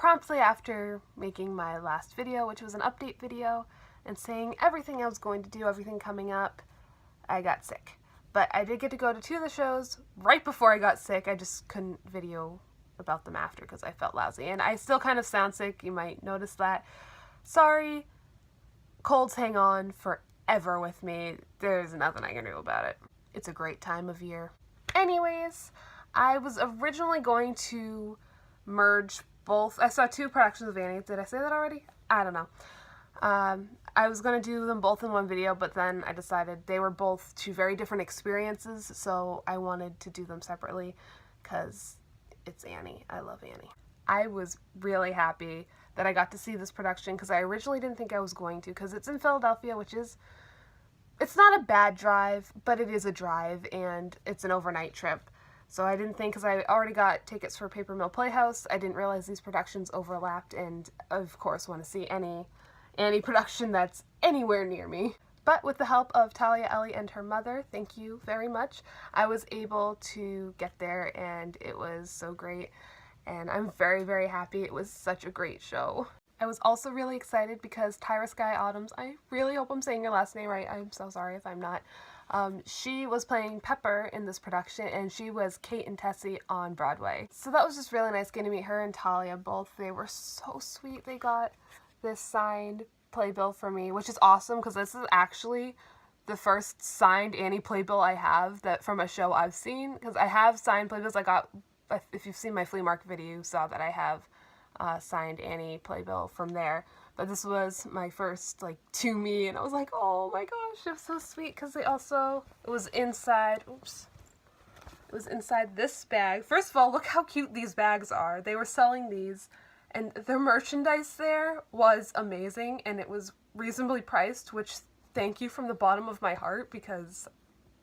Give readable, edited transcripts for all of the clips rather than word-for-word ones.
promptly after making my last video, which was an update video, and saying everything I was going to do, everything coming up, I got sick. But I did get to go to 2 of the shows right before I got sick. I just couldn't video about them after because I felt lousy. And I still kind of sound sick. You might notice that. Sorry. Colds hang on forever with me. There's nothing I can do about it. It's a great time of year. Anyways, I was originally going to merge both. I saw 2 productions of Annie. Did I say that already? I don't know. I was going to do them both in one video, but then I decided they were both 2 very different experiences, so I wanted to do them separately because it's Annie. I love Annie. I was really happy that I got to see this production because I originally didn't think I was going to, because it's in Philadelphia, which is, it's not a bad drive, but it is a drive, and it's an overnight trip. So I didn't think, because I already got tickets for Paper Mill Playhouse, I didn't realize these productions overlapped, and of course want to see any production that's anywhere near me. But with the help of Talia, Ellie, and her mother, thank you very much, I was able to get there, and it was so great, and I'm very, very happy. It was such a great show. I was also really excited because Tyra Sky Autumns, I really hope I'm saying your last name right, I'm so sorry if I'm not, she was playing Pepper in this production, and she was Kate and Tessie on Broadway. So that was just really nice getting to meet her and Talia both. They were so sweet. They got this signed playbill for me, which is awesome because this is actually the first signed Annie playbill I have that from a show I've seen, because I have signed playbills. I got, if you've seen my flea market video, you saw that I have signed Annie playbill from there, but this was my first like to me, and I was like, oh my gosh, it was so sweet because they also, it was inside this bag. First of all, look how cute these bags are. They were selling these, and their merchandise there was amazing, and it was reasonably priced, which thank you from the bottom of my heart, because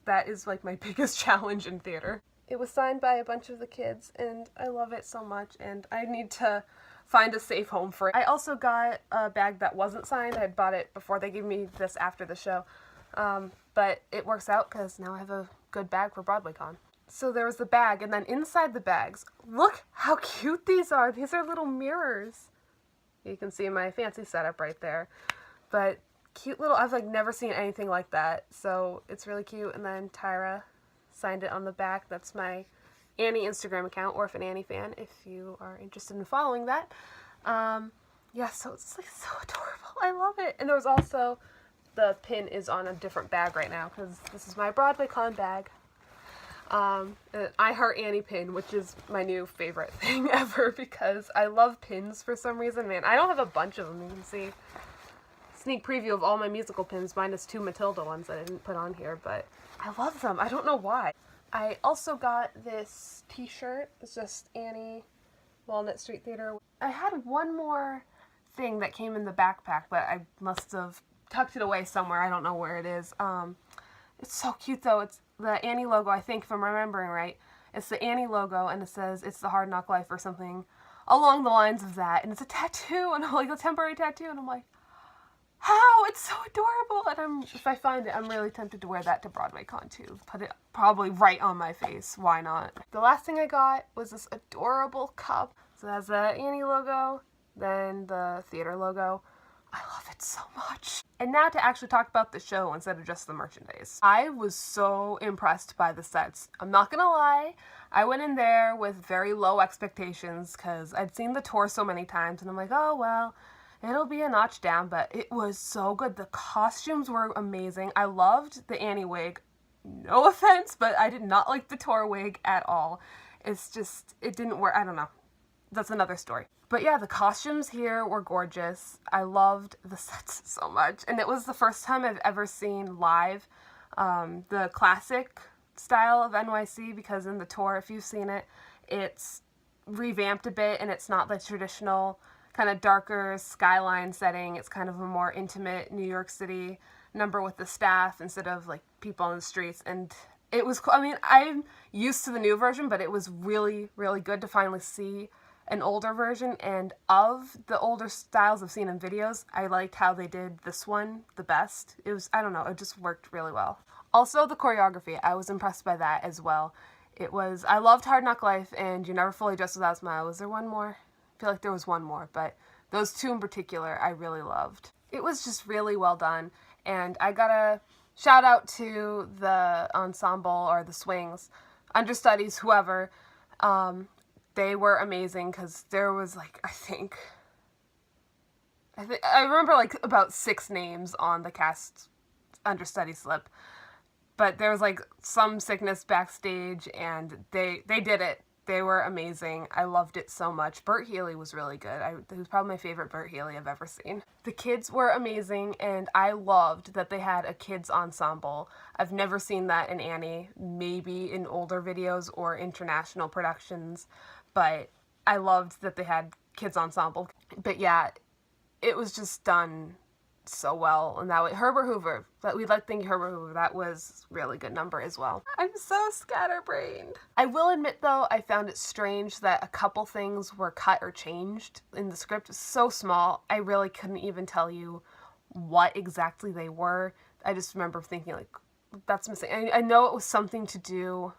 that is like my biggest challenge in theater. It was signed by a bunch of the kids, and I love it so much, and I need to find a safe home for it. I also got a bag that wasn't signed. I had bought it before. They gave me this after the show, but it works out because now I have a good bag for BroadwayCon. So there was the bag, and then inside the bags, look how cute these are. These are little mirrors. You can see my fancy setup right there, but cute little, I've like never seen anything like that, so it's really cute. And then Tyra signed it on the back. That's my Annie Instagram account, Orphan Annie Fan, if you are interested in following that. Yeah, so it's like so adorable. I love it. And there was also, the pin is on a different bag right now because this is my BroadwayCon bag. An I Heart Annie pin, which is my new favorite thing ever because I love pins for some reason. Man, I don't have a bunch of them. You can see sneak preview of all my musical pins minus 2 Matilda ones that I didn't put on here, but I love them. I don't know why. I also got this t-shirt. It's just Annie, Walnut Street Theatre. I had one more thing that came in the backpack, but I must have tucked it away somewhere. I don't know where it is. It's so cute though. It's the Annie logo, I think, if I'm remembering right. It's the Annie logo, and it says it's the Hard Knock Life or something along the lines of that. And it's a tattoo, and like a temporary tattoo, and I'm like, how? It's so adorable. And if I find it, I'm really tempted to wear that to BroadwayCon too. Put it probably right on my face. Why not? The last thing I got was this adorable cup. So it has the Annie logo, then the theater logo. I love it so much. And now to actually talk about the show instead of just the merchandise. I was so impressed by the sets. I'm not gonna lie, I went in there with very low expectations because I'd seen the tour so many times, and I'm like, oh well, it'll be a notch down, but it was so good. The costumes were amazing. I loved the Annie wig. No offense, but I did not like the tour wig at all. It's just, it didn't work. I don't know. That's another story. But yeah, the costumes here were gorgeous. I loved the sets so much. And it was the first time I've ever seen live the classic style of NYC, because in the tour, if you've seen it, it's revamped a bit and it's not the traditional kind of darker skyline setting. It's kind of a more intimate New York City number with the staff instead of like people on the streets. And it was, I mean, I'm used to the new version, but it was really, really good to finally see an older version. And of the older styles I've seen in videos, I liked how they did this one the best. It was, I don't know, it just worked really well. Also the choreography, I was impressed by that as well. It was, I loved Hard Knock Life and You Never Fully Dressed Without a Smile. Was there one more? feel like there was one more, but those two in particular I really loved. It was just really well done, and I gotta shout out to the ensemble or the swings, understudies, whoever. They were amazing because there was like, I remember like about 6 names on the cast understudy slip, but there was like some sickness backstage, and they did it. They were amazing. I loved it so much. Bert Healy was really good. He was probably my favorite Bert Healy I've ever seen. The kids were amazing, and I loved that they had a kids ensemble. I've never seen that in Annie, maybe in older videos or international productions, but I loved that they had kids ensemble. But yeah, it was just done so well, and that way Herbert Hoover, we'd like to thank Herbert Hoover, that was really good number as well. I'm so scatterbrained. I will admit though, I found it strange that a couple things were cut or changed in the script. It's so small, I really couldn't even tell you what exactly they were. I just remember thinking like, that's missing. I know it was something to do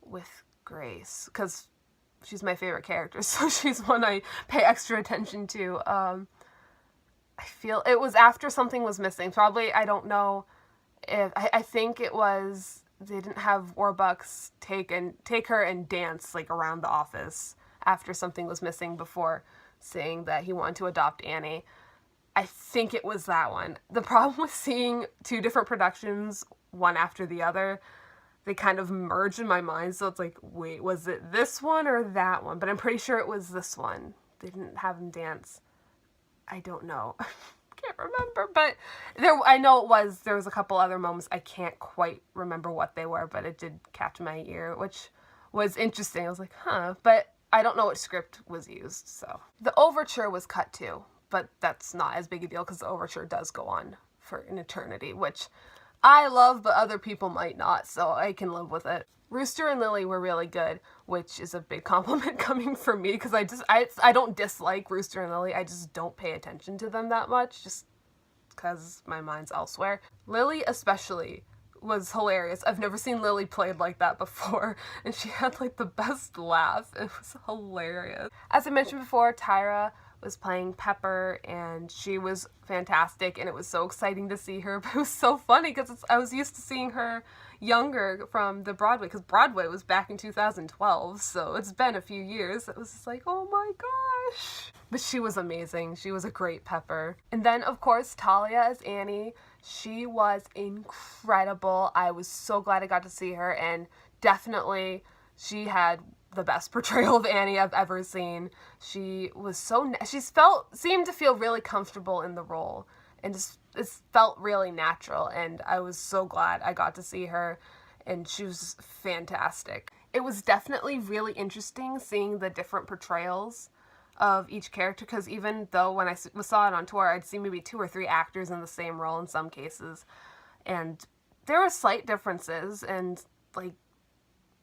with Grace, because she's my favorite character, so she's one I pay extra attention to. I feel it was after something was missing. Probably, I don't know if, I think it was, they didn't have Warbucks take her and dance like around the office after something was missing before saying that he wanted to adopt Annie. I think it was that one. The problem with seeing 2 different productions, one after the other, they kind of merge in my mind, so it's like, wait, was it this one or that one? But I'm pretty sure it was this one. They didn't have him dance. I don't know. Can't remember, but I know there was a couple other moments. I can't quite remember what they were, but it did catch my ear, which was interesting. I was like, huh, but I don't know what script was used, so. The overture was cut too, but that's not as big a deal because the overture does go on for an eternity, which I love, but other people might not, so I can live with it. Rooster and Lily were really good, which is a big compliment coming from me, because I don't dislike Rooster and Lily, I just don't pay attention to them that much, just because my mind's elsewhere. Lily especially was hilarious. I've never seen Lily played like that before, and she had like the best laugh. It was hilarious. As I mentioned before, Tyra was playing Pepper, and she was fantastic, and it was so exciting to see her, but it was so funny because I was used to seeing her younger from the Broadway, because Broadway was back in 2012, so it's been a few years. It was just like, oh my gosh. But she was amazing. She was a great Pepper. And then, of course, Talia as Annie. She was incredible. I was so glad I got to see her, and definitely she had the best portrayal of Annie I've ever seen. She was seemed to feel really comfortable in the role, and it felt really natural, and I was so glad I got to see her, and she was fantastic. It was definitely really interesting seeing the different portrayals of each character, because even though when I saw it on tour, I'd see maybe 2 or 3 actors in the same role in some cases, and there were slight differences, and like,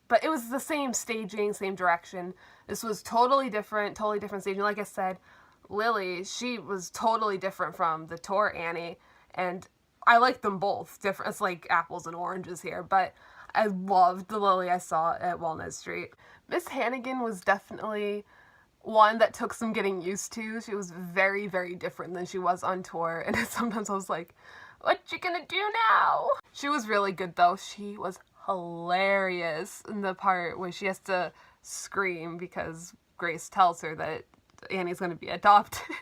but it was the same staging, same direction. This was totally different staging. Like I said, Lily, she was totally different from the tour Annie, and I like them both different. It's like apples and oranges here, but I loved the Lily I saw at Walnut Street. Miss Hannigan was definitely one that took some getting used to. She was very, very different than she was on tour, and sometimes I was like, what you gonna do now? She was really good though. She was hilarious in the part where she has to scream because Grace tells her that Annie's going to be adopted.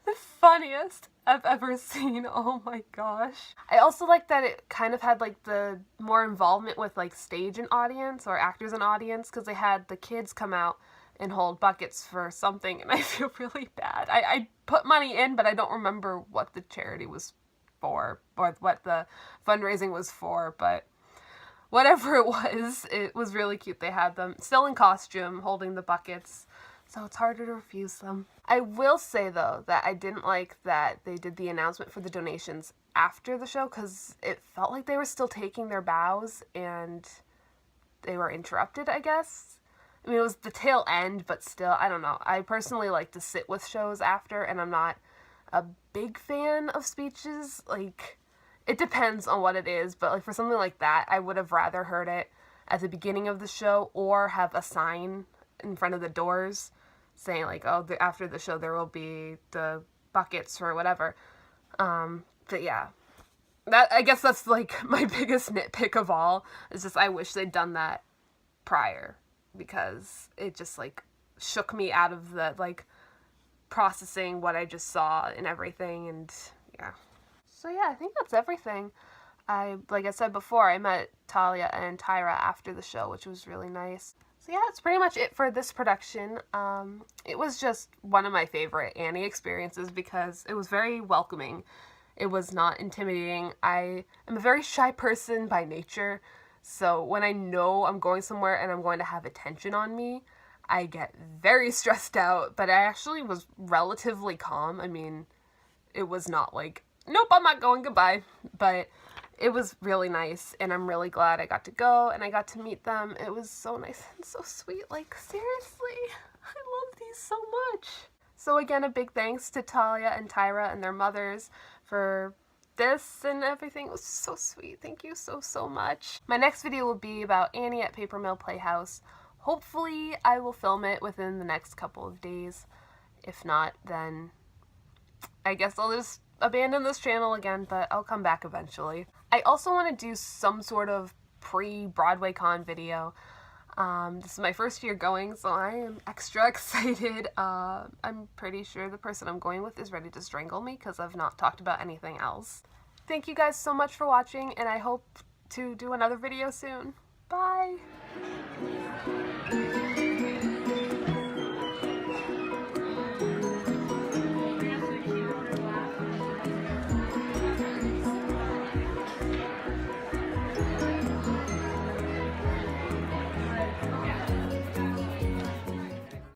The funniest I've ever seen. Oh my gosh. I also like that it kind of had like the more involvement with like stage and audience, or actors and audience, because they had the kids come out and hold buckets for something, and I feel really bad. I put money in, but I don't remember what the charity was for, or what the fundraising was for, but whatever it was really cute. They had them still in costume, holding the buckets, so it's harder to refuse them. I will say, though, that I didn't like that they did the announcement for the donations after the show, because it felt like they were still taking their bows, and they were interrupted, I guess. I mean, it was the tail end, but still, I don't know. I personally like to sit with shows after, and I'm not a big fan of speeches. Like, it depends on what it is, but like for something like that, I would have rather heard it at the beginning of the show or have a sign in front of the doors saying like, oh, after the show there will be the buckets or whatever. But yeah, I guess that's like my biggest nitpick of all, is just I wish they'd done that prior, because it just like shook me out of the like processing what I just saw and everything. And yeah, so yeah, I think that's everything. Like I said before, I met Talia and Tyra after the show, which was really nice. So yeah, that's pretty much it for this production. It was just one of my favorite Annie experiences because it was very welcoming. It was not intimidating. I am a very shy person by nature, so when I know I'm going somewhere and I'm going to have attention on me, I get very stressed out, but I actually was relatively calm. I mean, it was not like, nope, I'm not going, goodbye, but it was really nice, and I'm really glad I got to go, and I got to meet them. It was so nice and so sweet. Like, seriously, I love these so much. So again, a big thanks to Talia and Tyra and their mothers for this and everything. It was so sweet. Thank you so, so much. My next video will be about Annie at Paper Mill Playhouse. Hopefully, I will film it within the next couple of days. If not, then I guess I'll just abandon this channel again, but I'll come back eventually. I also want to do some sort of pre-Broadway Con video. This is my first year going, so I am extra excited. I'm pretty sure the person I'm going with is ready to strangle me because I've not talked about anything else. Thank you guys so much for watching, and I hope to do another video soon. Bye!